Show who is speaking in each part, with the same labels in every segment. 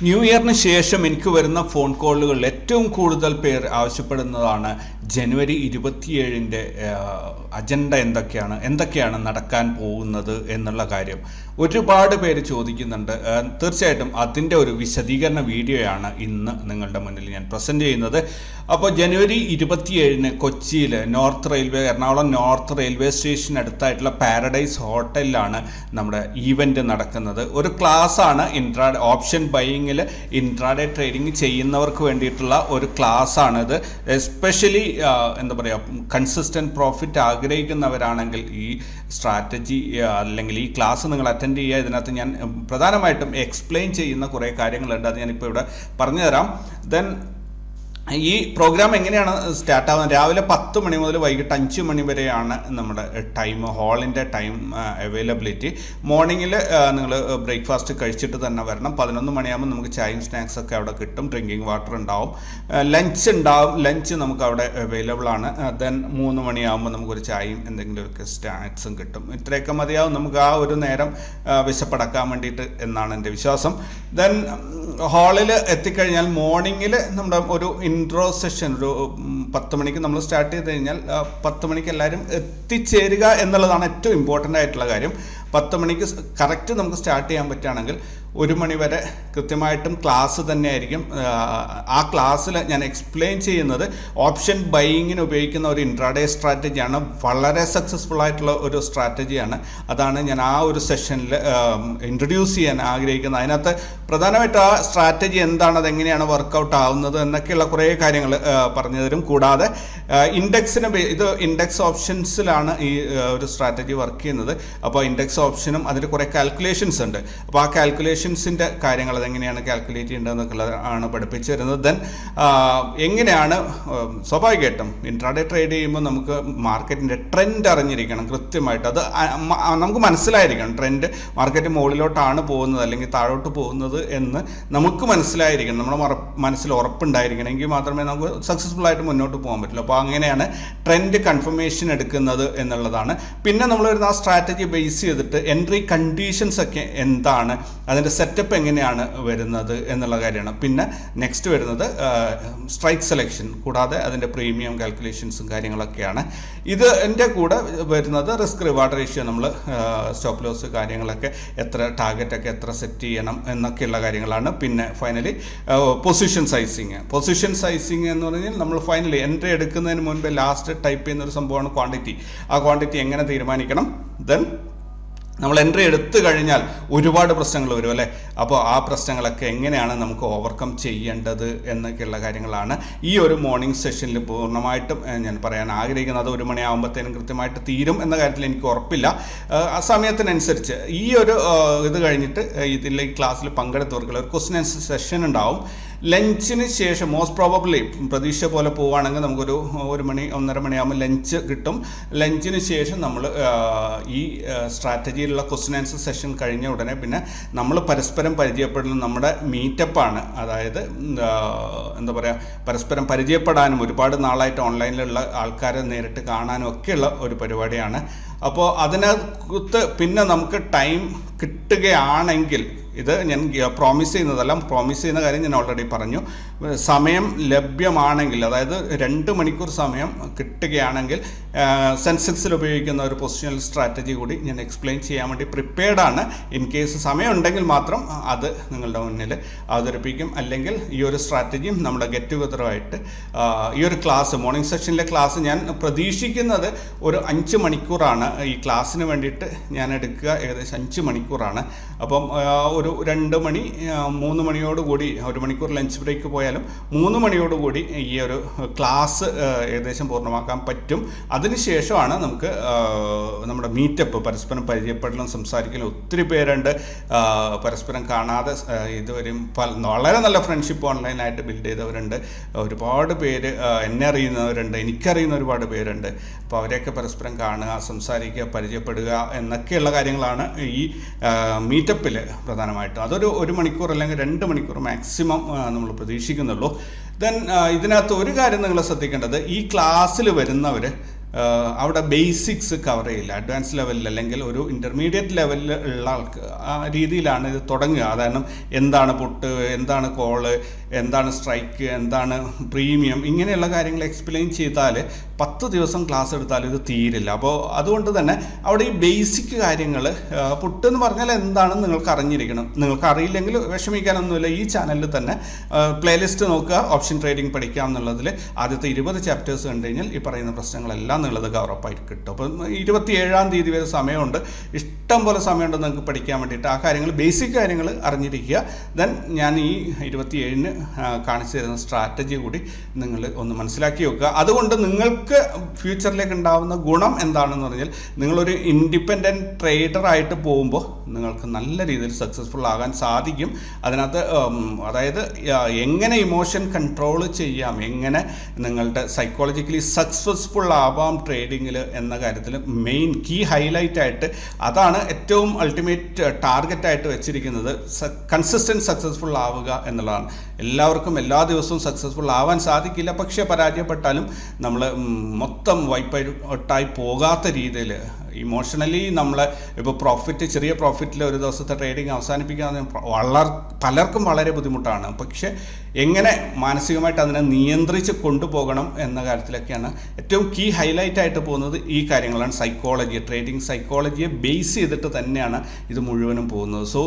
Speaker 1: New ഇയറിന് ശേഷം എനിക്ക് വരുന്ന ഫോൺ കോളുകളിൽ ഏറ്റവും കൂടുതൽ പേർ ആവശ്യപ്പെടുന്നതാണ് ജനുവരി 27-ൻ്റെ അജണ്ട എന്തൊക്കെയാണ് നടക്കാൻ പോകുന്നത് എന്നുള്ള കാര്യം. ഒരുപാട് പേര് ചോദിക്കുന്നുണ്ട്. തീർച്ചയായിട്ടും അതിൻ്റെ ഒരു വിശദീകരണ വീഡിയോയാണ് ഇന്ന് നിങ്ങളുടെ മുന്നിൽ ഞാൻ പ്രസൻറ്റ് ചെയ്യുന്നത്. അപ്പോൾ ജനുവരി 27-ന് കൊച്ചിയിൽ എറണാകുളം നോർത്ത് റെയിൽവേ സ്റ്റേഷൻ അടുത്തായിട്ടുള്ള പാരഡൈസ് ഹോട്ടലിലാണ് നമ്മുടെ ഈവൻറ്റ് നടക്കുന്നത്. ഒരു ക്ലാസ്സാണ് ഓപ്ഷൻ ബൈയിങ്ങിൽ ഇൻട്രാഡേ ട്രേഡിംഗ് ചെയ്യുന്നവർക്ക് വേണ്ടിയിട്ടുള്ള ഒരു ക്ലാസ്സാണിത്. എസ്പെഷ്യലി കൺസിസ്റ്റൻറ്റ് പ്രോഫിറ്റ് ആഗ്രഹിക്കുന്നവരാണെങ്കിൽ ഈ സ്ട്രാറ്റജി അല്ലെങ്കിൽ ഈ ക്ലാസ് നിങ്ങൾ അറ്റൻഡ് ചെയ്യുക. ഇതിനകത്ത് ഞാൻ പ്രധാനമായിട്ടും എക്സ്പ്ലെയിൻ ചെയ്യുന്ന കുറേ കാര്യങ്ങളുണ്ട്. അത് ഞാനിപ്പോൾ ഇവിടെ പറഞ്ഞുതരാം. ദെൻ ഈ പ്രോഗ്രാം എങ്ങനെയാണ് സ്റ്റാർട്ട് ആവുന്നത്? രാവിലെ 10 മണി മുതൽ വൈകിട്ട് 5 മണി വരെയാണ് നമ്മുടെ ടൈം, ഹാളിൻ്റെ ടൈം അവൈലബിലിറ്റി. മോർണിംഗിൽ നിങ്ങൾ ബ്രേക്ക്ഫാസ്റ്റ് കഴിച്ചിട്ട് തന്നെ വരണം. 11 മണിയാകുമ്പോൾ നമുക്ക് ചായയും സ്നാക്സ് ഒക്കെ അവിടെ കിട്ടും. ഡ്രിങ്കിങ് വാട്ടർ ഉണ്ടാവും. ലഞ്ച് നമുക്ക് അവിടെ അവൈലബിൾ ആണ്. ദെൻ 3 മണിയാകുമ്പോൾ നമുക്കൊരു ചായയും എന്തെങ്കിലുമൊക്കെ സ്നാക്സും കിട്ടും. ഇത്രയൊക്കെ മതിയാവും നമുക്ക് ആ ഒരു നേരം വിശപ്പടക്കാൻ വേണ്ടിയിട്ട് എന്നാണ് എൻ്റെ വിശ്വാസം. ദെൻ ഹാളിൽ എത്തിക്കഴിഞ്ഞാൽ മോർണിംഗിൽ നമ്മുടെ ഒരു ഇൻട്രോ സെഷൻ ഒരു 10 മണിക്ക് നമ്മൾ സ്റ്റാർട്ട് ചെയ്ത് കഴിഞ്ഞാൽ 10 മണിക്ക് എല്ലാവരും എത്തിച്ചേരുക എന്നുള്ളതാണ് ഏറ്റവും ഇമ്പോർട്ടൻ്റ് ആയിട്ടുള്ള കാര്യം. 10 മണിക്ക് കറക്റ്റ് നമുക്ക് സ്റ്റാർട്ട് ചെയ്യാൻ പറ്റുകയാണെങ്കിൽ 1 മണി വരെ കൃത്യമായിട്ടും ക്ലാസ് തന്നെയായിരിക്കും. ആ ക്ലാസ്സിൽ ഞാൻ എക്സ്പ്ലെയിൻ ചെയ്യുന്നത് ഓപ്ഷൻ ബൈയിങ്ങിന് ഉപയോഗിക്കുന്ന ഒരു ഇൻട്രാഡേ സ്ട്രാറ്റജിയാണ്. വളരെ സക്സസ്ഫുൾ ആയിട്ടുള്ള ഒരു സ്ട്രാറ്റജിയാണ്. അതാണ് ഞാൻ ആ ഒരു സെഷനിൽ ഇൻട്രൊഡ്യൂസ് ചെയ്യാൻ ആഗ്രഹിക്കുന്നത്. അതിനകത്ത് പ്രധാനമായിട്ട് ആ സ്ട്രാറ്റജി എന്താണ്, അതെങ്ങനെയാണ് വർക്കൗട്ട് ആവുന്നത് എന്നൊക്കെയുള്ള കുറേ കാര്യങ്ങൾ പറഞ്ഞു തരും. കൂടാതെ ഇത് ഇൻഡെക്സ് ഓപ്ഷൻസിലാണ് ഈ ഒരു സ്ട്രാറ്റജി വർക്ക് ചെയ്യുന്നത്. അപ്പോൾ ഇൻഡെക്സ് ഓപ്ഷനും അതിൽ കുറേ കാൽക്കുലേഷൻസ് ഉണ്ട്. അപ്പോൾ ആ കാൽക്കുലേഷൻസിൻ്റെ കാര്യങ്ങൾ അതെങ്ങനെയാണ് കാൽക്കുലേറ്റ് ചെയ്യേണ്ടതെന്നൊക്കെയാണ് പഠിപ്പിച്ചു തരുന്നത്. ദെൻ എങ്ങനെയാണ് സ്വാഭാവികമായിട്ടും ഇൻട്രാഡേ ട്രേഡ് ചെയ്യുമ്പോൾ നമുക്ക് മാർക്കറ്റിൻ്റെ ട്രെൻഡ് അറിഞ്ഞിരിക്കണം കൃത്യമായിട്ട്. അത് നമുക്ക് മനസ്സിലായിരിക്കണം. ട്രെൻഡ് മാർക്കറ്റ് മുകളിലോട്ടാണ് പോകുന്നത് അല്ലെങ്കിൽ താഴോട്ട് പോകുന്നത് എന്ന് നമുക്ക് മനസ്സിലായിരിക്കണം. നമ്മുടെ മനസ്സിൽ ഉറപ്പുണ്ടായിരിക്കണം. എങ്കിൽ മാത്രമേ നമുക്ക് സക്സസ്ഫുൾ ആയിട്ട് മുന്നോട്ട് പോകാൻ പറ്റുള്ളൂ. അപ്പോൾ അങ്ങനെയാണ് ട്രെൻഡ് കൺഫർമേഷൻ എടുക്കുന്നത് എന്നുള്ളതാണ്. പിന്നെ നമ്മൾ വരുന്ന ആ സ്ട്രാറ്റജി ബേസ് ചെയ്തിട്ട് എൻട്രി കണ്ടീഷൻസ് ഒക്കെ എന്താണ്, അതിൻ്റെ സെറ്റപ്പ് എങ്ങനെയാണ് വരുന്നത് എന്നുള്ള കാര്യമാണ്. പിന്നെ നെക്സ്റ്റ് വരുന്നത് സ്ട്രൈക്ക് സെലക്ഷൻ, കൂടാതെ അതിൻ്റെ പ്രീമിയം കാൽക്കുലേഷൻസും കാര്യങ്ങളൊക്കെയാണ്. ഇതിൻ്റെ കൂടെ വരുന്നത് റിസ്ക് റിവാർഡ് റേഷ്യോ, നമ്മൾ സ്റ്റോപ്പ് ലോസ് കാര്യങ്ങളൊക്കെ എത്ര ടാർഗറ്റൊക്കെ എത്ര സെറ്റ് ചെയ്യണം എന്നൊക്കെയുള്ള കാര്യങ്ങളാണ്. പിന്നെ ഫൈനലി പൊസിഷൻ സൈസിങ് എന്ന് പറഞ്ഞാൽ നമ്മൾ ഫൈനലി എൻട്രി എടുക്കുന്നതിന് മുൻപ് ലാസ്റ്റ് ടൈപ്പ് ചെയ്യുന്ന ഒരു സംഭവമാണ് ക്വാണ്ടിറ്റി. ആ ക്വാണ്ടിറ്റി എങ്ങനെ തീരുമാനിക്കണം. ദെൻ നമ്മൾ എൻട്രി എടുത്തു കഴിഞ്ഞാൽ ഒരുപാട് പ്രശ്നങ്ങൾ വരും അല്ലേ. അപ്പോൾ ആ പ്രശ്നങ്ങളൊക്കെ എങ്ങനെയാണ് നമുക്ക് ഓവർകം ചെയ്യേണ്ടത് എന്നൊക്കെയുള്ള കാര്യങ്ങളാണ് ഈ ഒരു മോർണിംഗ് സെഷനിൽ പൂർണ്ണമായിട്ടും ഞാൻ പറയാൻ ആഗ്രഹിക്കുന്നത്. അത് 1 മണിയാകുമ്പോഴത്തേനും കൃത്യമായിട്ട് തീരും എന്ന കാര്യത്തിൽ എനിക്ക് ഉറപ്പില്ല. ആ സമയത്തിനനുസരിച്ച് ഈ ഒരു ഇത് കഴിഞ്ഞിട്ട് ഇതിൽ ഈ ക്ലാസ്സിൽ പങ്കെടുത്തവർക്കുള്ള ഒരു ക്വസ്റ്റ്യൻ ആൻസർ സെഷൻ ഉണ്ടാവും. ലഞ്ചിന് ശേഷം മോസ്റ്റ് പ്രോബബ്ലി പ്രതീക്ഷ പോലെ പോവുകയാണെങ്കിൽ നമുക്കൊരു 1 മണി 1:30 മണിയാകുമ്പോൾ ലഞ്ച് കിട്ടും. ലഞ്ചിന് ശേഷം നമ്മൾ ഈ സ്ട്രാറ്റജിയിലുള്ള ക്വസ്റ്റ്യൻ ആൻസർ സെഷൻ കഴിഞ്ഞ ഉടനെ പിന്നെ നമ്മൾ പരസ്പരം പരിചയപ്പെടുന്ന നമ്മുടെ മീറ്റപ്പാണ്. അതായത് പരസ്പരം പരിചയപ്പെടാനും ഒരുപാട് നാളായിട്ട് ഓൺലൈനിലുള്ള ആൾക്കാരെ നേരിട്ട് കാണാനും ഒക്കെയുള്ള ഒരു പരിപാടിയാണ്. അപ്പോൾ അതിനകത്ത് പിന്നെ നമുക്ക് ടൈം കിട്ടുകയാണെങ്കിൽ, ഇത് ഞാൻ പ്രോമിസ് ചെയ്യുന്നതല്ല, പ്രോമിസ് ചെയ്യുന്ന കാര്യം ഞാൻ ഓൾറെഡി പറഞ്ഞു. സമയം ലഭ്യമാണെങ്കിൽ, അതായത് 2 മണിക്കൂർ സമയം കിട്ടുകയാണെങ്കിൽ സെൻസെക്സിൽ ഉപയോഗിക്കുന്ന ഒരു പൊസിഷണൽ സ്ട്രാറ്റജി കൂടി ഞാൻ എക്സ്പ്ലെയിൻ ചെയ്യാൻ വേണ്ടി പ്രിപ്പയർഡാണ്. ഇൻ കേസ് സമയം ഉണ്ടെങ്കിൽ മാത്രം അത് നിങ്ങളുടെ മുന്നിൽ അവതരിപ്പിക്കും. അല്ലെങ്കിൽ ഈ ഒരു സ്ട്രാറ്റജിയും നമ്മുടെ ഗെറ്റ് ടുഗദറുമായിട്ട് ഈ ഒരു ക്ലാസ്, മോർണിംഗ് സെഷനിലെ ക്ലാസ് ഞാൻ പ്രതീക്ഷിക്കുന്നത് ഒരു 5 മണിക്കൂറാണ്. ഈ ക്ലാസ്സിന് വേണ്ടിയിട്ട് ഞാൻ എടുക്കുക ഏകദേശം 5 മണിക്കൂറാണ്. അപ്പം ഒരു 2 മണി 3 മണിയോടുകൂടി, 1 മണിക്കൂർ ലഞ്ച് ബ്രേക്ക് പോയാലും 3 മണിയോടുകൂടി ഈ ഒരു ക്ലാസ് ഏകദേശം പൂർണ്ണമാക്കാൻ പറ്റും. അതിനുശേഷമാണ് നമുക്ക് നമ്മുടെ മീറ്റപ്പ്, പരസ്പരം പരിചയപ്പെടലും സംസാരിക്കലും. ഒത്തിരി പേരുണ്ട് പരസ്പരം കാണാതെ ഇതുവരെയും വളരെ നല്ല ഫ്രണ്ട്ഷിപ്പ് ഓൺലൈനായിട്ട് ബിൽഡ് ചെയ്തവരുണ്ട്. ഒരുപാട് പേര് എന്നെ അറിയുന്നവരുണ്ട്, എനിക്കറിയുന്ന ഒരുപാട് പേരുണ്ട്. അപ്പോൾ അവരെയൊക്കെ പരസ്പരം കാണുക, സംസാരിക്കുക, പരിചയപ്പെടുക എന്നൊക്കെയുള്ള കാര്യങ്ങളാണ് ഈ മീറ്റപ്പിൽ പ്രധാനമായിട്ടും. അതൊരു 1 മണിക്കൂർ അല്ലെങ്കിൽ 2 മണിക്കൂർ മാക്സിമം നമ്മൾ പ്രതീക്ഷിക്കുന്നുള്ളൂ. ദെൻ ഇതിനകത്ത് ഒരു കാര്യം നിങ്ങൾ ശ്രദ്ധിക്കേണ്ടത്, ഈ ക്ലാസ്സിൽ വരുന്നവർ അവിടെ ബേസിക്സ് കവർ ചെയ്യില്ല. അഡ്വാൻസ് ലെവലിൽ അല്ലെങ്കിൽ ഒരു ഇൻ്റർമീഡിയറ്റ് ലെവലിൽ ഉള്ള ആൾക്ക് ആ രീതിയിലാണ് ഇത് തുടങ്ങുക. കാരണം എന്താണ് പുട്ട്, എന്താണ് കോള്, എന്താണ് സ്ട്രൈക്ക്, എന്താണ് പ്രീമിയം, ഇങ്ങനെയുള്ള കാര്യങ്ങൾ എക്സ്പ്ലെയിൻ ചെയ്താൽ 10 ദിവസം ക്ലാസ് എടുത്താൽ ഇത് തീരില്ല. അപ്പോൾ അതുകൊണ്ട് തന്നെ അവിടെ ഈ ബേസിക് കാര്യങ്ങൾ, പുട്ട് എന്ന് പറഞ്ഞാൽ എന്താണെന്ന് നിങ്ങൾക്ക് അറിഞ്ഞിരിക്കണം. നിങ്ങൾക്ക് അറിയില്ലെങ്കിൽ വിഷമിക്കാനൊന്നുമില്ല. ഈ ചാനലിൽ തന്നെ പ്ലേലിസ്റ്റ് നോക്കുക, ഓപ്ഷൻ ട്രേഡിംഗ് പഠിക്കാം എന്നുള്ളതിൽ ആദ്യത്തെ 20 ചാപ്റ്റേഴ്സ് കണ്ടു കഴിഞ്ഞാൽ ഈ പറയുന്ന പ്രശ്നങ്ങളെല്ലാം എന്നുള്ളത് കവറപ്പായിട്ട് കിട്ടും. അപ്പം 27-ാം തീയതി വരെ സമയമുണ്ട്, ഇഷ്ടം പോലെ സമയമുണ്ട് നിങ്ങൾക്ക് പഠിക്കാൻ വേണ്ടിയിട്ട്. ആ കാര്യങ്ങൾ, ബേസിക് കാര്യങ്ങൾ അറിഞ്ഞിരിക്കുക. ദെൻ ഞാൻ ഈ 27-ന് കാണിച്ചു തരുന്ന സ്ട്രാറ്റജി കൂടി നിങ്ങൾ ഒന്ന് മനസ്സിലാക്കി വെക്കുക. അതുകൊണ്ട് നിങ്ങൾക്ക് ഫ്യൂച്ചറിലേക്ക് ഉണ്ടാകുന്ന ഗുണം എന്താണെന്ന് പറഞ്ഞാൽ, നിങ്ങളൊരു ഇൻഡിപെൻഡൻറ്റ് ട്രേഡറായിട്ട് പോകുമ്പോൾ നിങ്ങൾക്ക് നല്ല രീതിയിൽ സക്സസ്ഫുൾ ആകാൻ സാധിക്കും. അതിനകത്ത് അതായത് എങ്ങനെ ഇമോഷൻ കൺട്രോൾ ചെയ്യാം, എങ്ങനെ നിങ്ങളുടെ സൈക്കോളജിക്കലി സക്സസ്ഫുൾ ആവാം ട്രേഡിങ്ങിൽ എന്ന കാര്യത്തിൽ മെയിൻ കീ ഹൈലൈറ്റ് ആയിട്ട് അതാണ് ഏറ്റവും അൾട്ടിമേറ്റ് ടാർഗറ്റായിട്ട് വെച്ചിരിക്കുന്നത്. കൺസിസ്റ്റൻറ്റ് സക്സസ്ഫുൾ ആവുക എന്നുള്ളതാണ്. എല്ലാവർക്കും എല്ലാ ദിവസവും സക്സസ്ഫുൾ ആവാൻ സാധിക്കില്ല, പക്ഷേ പരാജയപ്പെട്ടാലും നമ്മൾ മൊത്തം വൈപ്പായി പോകാത്ത രീതിയിൽ ഇമോഷണലി നമ്മളെ ഇപ്പോൾ ചെറിയ പ്രോഫിറ്റിൽ ഒരു ദിവസത്തെ ട്രേഡിങ് അവസാനിപ്പിക്കാൻ പലർക്കും വളരെ ബുദ്ധിമുട്ടാണ്. പക്ഷേ എങ്ങനെ മാനസികമായിട്ട് അതിനെ നിയന്ത്രിച്ച് കൊണ്ടുപോകണം എന്ന കാര്യത്തിലൊക്കെയാണ് ഏറ്റവും കീ ഹൈലൈറ്റ് ആയിട്ട് പോകുന്നത്. ഈ കാര്യങ്ങളാണ് സൈക്കോളജി, ട്രേഡിങ് സൈക്കോളജിയെ ബേസ് ചെയ്തിട്ട് തന്നെയാണ് ഇത് മുഴുവനും പോകുന്നത്. സോ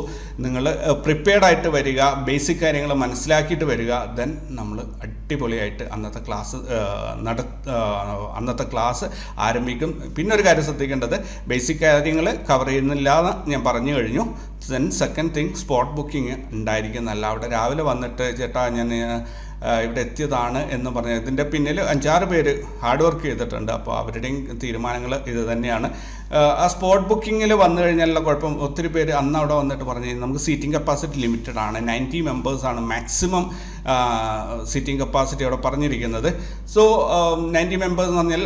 Speaker 1: നിങ്ങൾ പ്രിപ്പയർഡ് ആയിട്ട് വരിക, ബേസിക് കാര്യങ്ങൾ മനസ്സിലാക്കിയിട്ട് വരിക. ദെൻ നമ്മൾ അടിപൊളിയായിട്ട് അന്നത്തെ ക്ലാസ് ആരംഭിക്കും. പിന്നെ ഒരു കാര്യം ശ്രദ്ധിക്കേണ്ടത്, ബേസിക് കാര്യങ്ങൾ കവർ ചെയ്യുന്നില്ല എന്ന് ഞാൻ പറഞ്ഞു കഴിഞ്ഞു. Then second thing, spot booking ഉണ്ടായിരിക്കുന്നതല്ല. അവിടെ രാവിലെ വന്നിട്ട് ചേട്ടാ ഞാൻ ഇവിടെ എത്തിയതാണ് എന്ന് പറഞ്ഞ് ഇതിൻ്റെ പിന്നിൽ 5-6 പേര് ഹാർഡ് വർക്ക് ചെയ്തിട്ടുണ്ട്. അപ്പോൾ അവരുടെയും തീരുമാനങ്ങൾ ഇത് തന്നെയാണ്. ആ സ്പോട്ട് ബുക്കിങ്ങിൽ വന്നു കഴിഞ്ഞാലുള്ള കുഴപ്പം, ഒത്തിരി പേര് അന്ന് അവിടെ വന്നിട്ട് പറഞ്ഞു നമുക്ക് സീറ്റിംഗ് കപ്പാസിറ്റി ലിമിറ്റഡ് ആണ്, 90 മെമ്പേഴ്സാണ് മാക്സിമം സീറ്റിംഗ് കപ്പാസിറ്റി അവിടെ പറഞ്ഞിരിക്കുന്നത്. സോ 90 മെമ്പേഴ്സ് എന്ന് പറഞ്ഞാൽ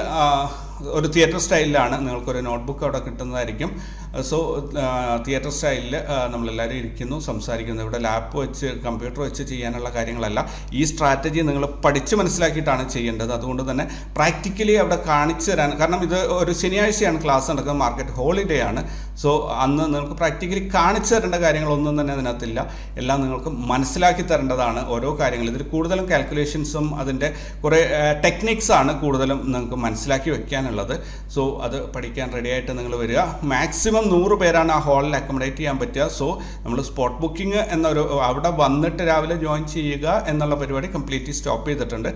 Speaker 1: ഒരു തിയേറ്റർ സ്റ്റൈലിലാണ്. നിങ്ങൾക്കൊരു നോട്ട്ബുക്ക് അവിടെ കിട്ടുന്നതായിരിക്കും. സോ തിയേറ്റർ സ്റ്റൈലിൽ നമ്മളെല്ലാവരും ഇരിക്കുന്നു, സംസാരിക്കുന്നു. ഇവിടെ ലാപ്പ് വെച്ച് കമ്പ്യൂട്ടർ വെച്ച് ചെയ്യാനുള്ള കാര്യങ്ങളല്ല. ഈ സ്ട്രാറ്റജി നിങ്ങൾ പഠിച്ച് മനസ്സിലാക്കിയിട്ടാണ് ചെയ്യേണ്ടത്. അതുകൊണ്ട് തന്നെ പ്രാക്ടിക്കലി അവിടെ കാണിച്ചു തരാൻ, കാരണം ഇത് ഒരു ശനിയാഴ്ചയാണ് ക്ലാസ് നടക്കുന്നത്, മാർക്കറ്റ് ഹോളിഡേ ആണ്. സോ അന്ന് നിങ്ങൾക്ക് പ്രാക്ടിക്കലി കാണിച്ചു തരേണ്ട കാര്യങ്ങളൊന്നും തന്നെ അതിനകത്തില്ല. എല്ലാം നിങ്ങൾക്ക് മനസ്സിലാക്കി തരേണ്ടതാണ് ഓരോ കാര്യങ്ങൾ. ഇതിൽ കൂടുതലും കാൽക്കുലേഷൻസും അതിൻ്റെ കുറേ ടെക്നിക്സാണ് കൂടുതലും നിങ്ങൾക്ക് മനസ്സിലാക്കി വെക്കാനുള്ളത്. സോ അത് പഠിക്കാൻ റെഡിയായിട്ട് നിങ്ങൾ വരിക. മാക്സിമം 100 പേരാണ് ആ ഹാളിൽ അക്കോമഡേറ്റ് ചെയ്യാൻ പറ്റുക. സോ നമ്മൾ സ്പോട്ട് ബുക്കിംഗ് എന്നൊരു അവിടെ വന്നിട്ട് രാവിലെ ജോയിൻ ചെയ്യുക എന്നുള്ള പരിപാടി കംപ്ലീറ്റ്ലി സ്റ്റോപ്പ് ചെയ്തിട്ടുണ്ട്.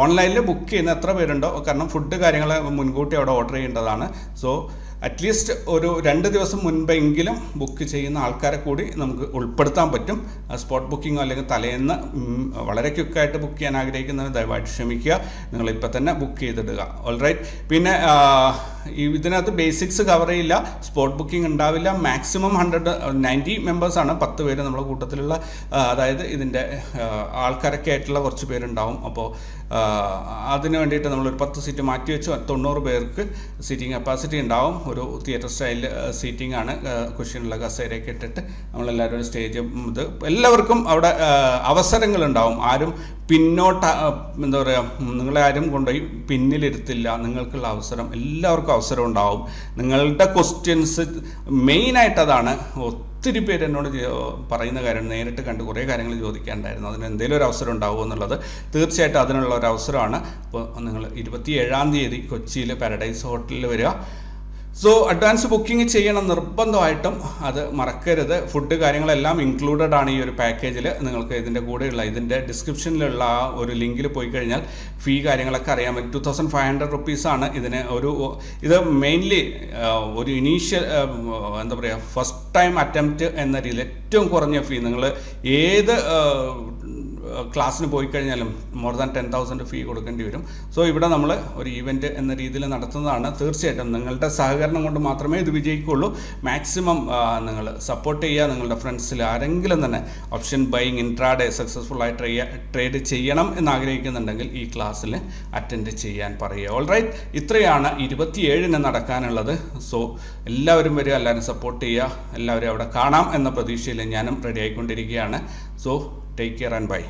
Speaker 1: ഓൺലൈനിൽ ബുക്ക് ചെയ്യുന്ന എത്ര പേരുണ്ടോ, കാരണം ഫുഡ് കാര്യങ്ങൾ മുൻകൂട്ടി അവിടെ ഓർഡർ ചെയ്യേണ്ടതാണ്. സോ അറ്റ്ലീസ്റ്റ് ഒരു 2 ദിവസം മുൻപെങ്കിലും ബുക്ക് ചെയ്യുന്ന ആൾക്കാരെ കൂടി നമുക്ക് ഉൾപ്പെടുത്താൻ പറ്റും. സ്പോട്ട് ബുക്കിങ്ങോ അല്ലെങ്കിൽ തലേന്ന് വളരെ ക്വിക്കായിട്ട് ബുക്ക് ചെയ്യാൻ ആഗ്രഹിക്കുന്നവർ ദയവായിട്ട് ക്ഷമിക്കുക, നിങ്ങളിപ്പോൾ തന്നെ ബുക്ക് ചെയ്തിടുക. ഓൾറൈറ്റ്. പിന്നെ ഇതിനകത്ത് ബേസിക്സ് കവർ ചെയ്യില്ല, സ്പോട്ട് ബുക്കിംഗ് ഉണ്ടാവില്ല. മാക്സിമം 90 മെമ്പേഴ്സാണ്, 10 പേര് നമ്മുടെ കൂട്ടത്തിലുള്ള, അതായത് ഇതിൻ്റെ ആൾക്കാരൊക്കെ ആയിട്ടുള്ള കുറച്ച് പേരുണ്ടാവും. അപ്പോൾ അതിന് വേണ്ടിയിട്ട് നമ്മളൊരു 10 സീറ്റ് മാറ്റി വെച്ച് 90 പേർക്ക് സീറ്റിംഗ് കപ്പാസിറ്റി ഉണ്ടാവും. ഒരു തിയേറ്റർ സ്റ്റൈലിൽ സീറ്റിംഗ് ആണ്, കുഷ്യനുള്ള കസേരയൊക്കെ ഇട്ടിട്ട് നമ്മളെല്ലാവരും ഒരു സ്റ്റേജ്, ഇത് എല്ലാവർക്കും അവിടെ അവസരങ്ങളുണ്ടാവും. ആരും പിന്നോട്ട് എന്താ പറയുക, നിങ്ങളെ ആരും കൊണ്ടുപോയി പിന്നിലിരുത്തില്ല. നിങ്ങൾക്കുള്ള അവസരം, എല്ലാവർക്കും അവസരം ഉണ്ടാവും. നിങ്ങളുടെ ക്വസ്റ്റ്യൻസ് മെയിനായിട്ട് അതാണ്. ഒത്തിരി പേര് എന്നോട് പറയുന്ന കാര്യം, നേരിട്ട് കണ്ട് കുറേ കാര്യങ്ങൾ ചോദിക്കാനുണ്ടായിരുന്നു. അതിന് എന്തെങ്കിലും ഒരു അവസരം ഉണ്ടാവുമോ എന്നുള്ളത്. തീർച്ചയായിട്ടും അതിനുള്ള ഒരു അവസരമാണ്. അപ്പോൾ നിങ്ങൾ 27-ാം തീയതി കൊച്ചിയിൽ പാരഡൈസ് ഹോട്ടലിൽ വരിക. സോ അഡ്വാൻസ് ബുക്കിംഗ് ചെയ്യണം നിർബന്ധമായിട്ടും, അത് മറക്കരുത്. ഫുഡ് കാര്യങ്ങളെല്ലാം ഇൻക്ലൂഡഡ് ആണ് ഈ ഒരു പാക്കേജിൽ. നിങ്ങൾക്ക് ഇതിൻ്റെ കൂടെയുള്ള ഇതിൻ്റെ ഡിസ്ക്രിപ്ഷനിലുള്ള ആ ഒരു ലിങ്കിൽ പോയി കഴിഞ്ഞാൽ ഫീ കാര്യങ്ങളൊക്കെ അറിയാൻ പറ്റും. 2500 റുപ്പീസാണ് ഇതിന്. ഇത് മെയിൻലി ഒരു ഇനീഷ്യൽ എന്താ പറയുക, ഫസ്റ്റ് ടൈം അറ്റംപ്റ്റ് എന്ന രീതിയിൽ ഏറ്റവും കുറഞ്ഞ ഫീ. നിങ്ങൾ ഏത് ക്ലാസ്സിന് പോയി കഴിഞ്ഞാലും മോർ ദാൻ 10,000 ഫീ കൊടുക്കേണ്ടി വരും. സോ ഇവിടെ നമ്മൾ ഒരു ഈവൻറ്റ് എന്ന രീതിയിൽ നടത്തുന്നതാണ്. തീർച്ചയായിട്ടും നിങ്ങളുടെ സഹകരണം കൊണ്ട് മാത്രമേ ഇത് വിജയിക്കുള്ളൂ. മാക്സിമം നിങ്ങൾ സപ്പോർട്ട് ചെയ്യുക. നിങ്ങളുടെ ഫ്രണ്ട്സിൽ ആരെങ്കിലും തന്നെ ഓപ്ഷൻ ബൈയിങ് ഇൻട്രാഡേ സക്സസ്ഫുള്ളായി ട്രേഡ് ചെയ്യണം എന്നാഗ്രഹിക്കുന്നുണ്ടെങ്കിൽ ഈ ക്ലാസ്സിൽ അറ്റൻഡ് ചെയ്യാൻ പറയുക. ഓൾറൈറ്റ്. ഇത്രയാണ് 27-ന് നടക്കാനുള്ളത്. സോ എല്ലാവരും വരിക, എല്ലാവരും സപ്പോർട്ട് ചെയ്യുക, എല്ലാവരും അവിടെ കാണാം എന്ന പ്രതീക്ഷയിൽ ഞാനും റെഡി ആയിക്കൊണ്ടിരിക്കുകയാണ്. So take care and bye.